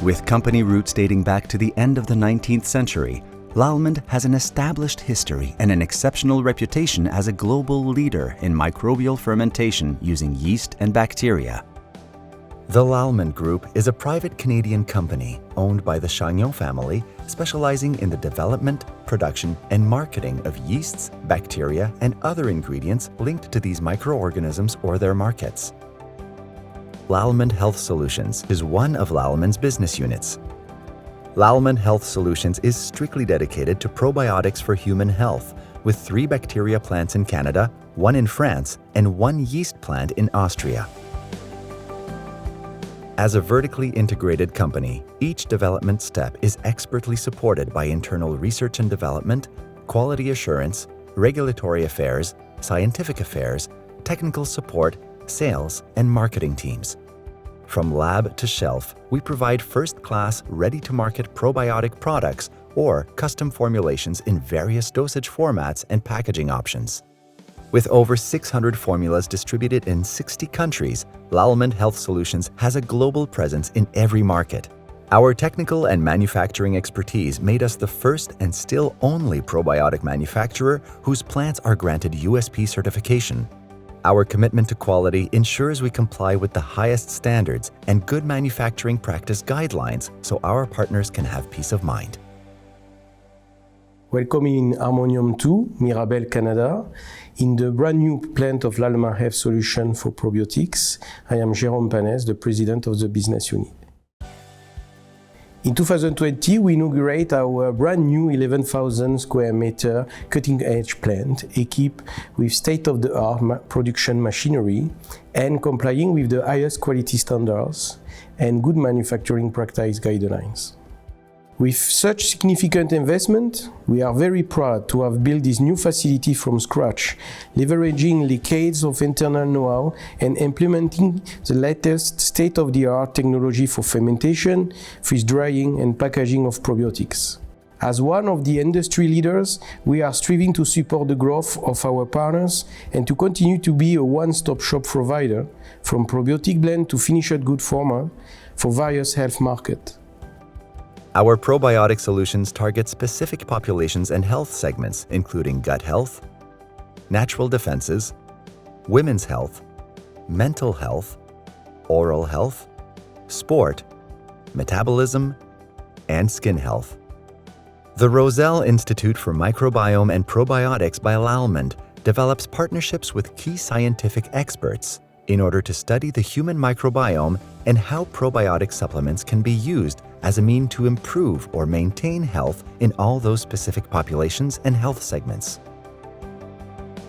With company roots dating back to the end of the 19th century, Lallemande has an established history and an exceptional reputation as a global leader in microbial fermentation using yeast and bacteria. The Lallemande Group is a private Canadian company owned by the Chagnon family, specializing in the development, production, and marketing of yeasts, bacteria, and other ingredients linked to these microorganisms or their markets. Lallemande Health Solutions is one of Lallemande's business units. Lallemande Health Solutions is strictly dedicated to probiotics for human health, with 3 bacteria plants in Canada, 1 in France, and 1 yeast plant in Austria. As a vertically integrated company, each development step is expertly supported by internal research and development, quality assurance, regulatory affairs, scientific affairs, technical support, sales, and marketing teams. From lab to shelf, we provide first-class, ready-to-market probiotic products or custom formulations in various dosage formats and packaging options. With over 600 formulas distributed in 60 countries, Lallemande Health Solutions has a global presence in every market. Our technical and manufacturing expertise made us the first and still only probiotic manufacturer whose plants are granted USP certification. Our commitment to quality ensures we comply with the highest standards and good manufacturing practice guidelines so our partners can have peace of mind. Welcome in Harmonium 2, Mirabel, Canada, in the brand new plant of Lallemande Health Solutions for probiotics. I am Jérôme Panès, the president of the business unit. In 2020, we inaugurate our brand new 11,000 square meter cutting-edge plant equipped with state-of-the-art production machinery and complying with the highest quality standards and good manufacturing practice guidelines. With such significant investment, we are very proud to have built this new facility from scratch, leveraging decades of internal know-how and implementing the latest state-of-the-art technology for fermentation, freeze drying, and packaging of probiotics. As one of the industry leaders, we are striving to support the growth of our partners and to continue to be a one-stop shop provider, from probiotic blend to finished good format, for various health markets. Our probiotic solutions target specific populations and health segments, including gut health, natural defenses, women's health, mental health, oral health, sport, metabolism, and skin health. The Roselle Institute for Microbiome and Probiotics by Lallemande develops partnerships with key scientific experts in order to study the human microbiome and how probiotic supplements can be used as a means to improve or maintain health in all those specific populations and health segments.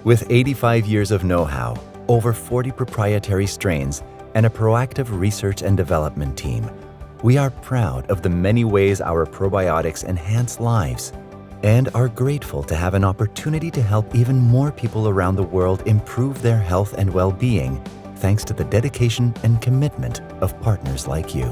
With 85 years of know-how, over 40 proprietary strains, and a proactive research and development team, we are proud of the many ways our probiotics enhance lives and are grateful to have an opportunity to help even more people around the world improve their health and well-being, thanks to the dedication and commitment of partners like you.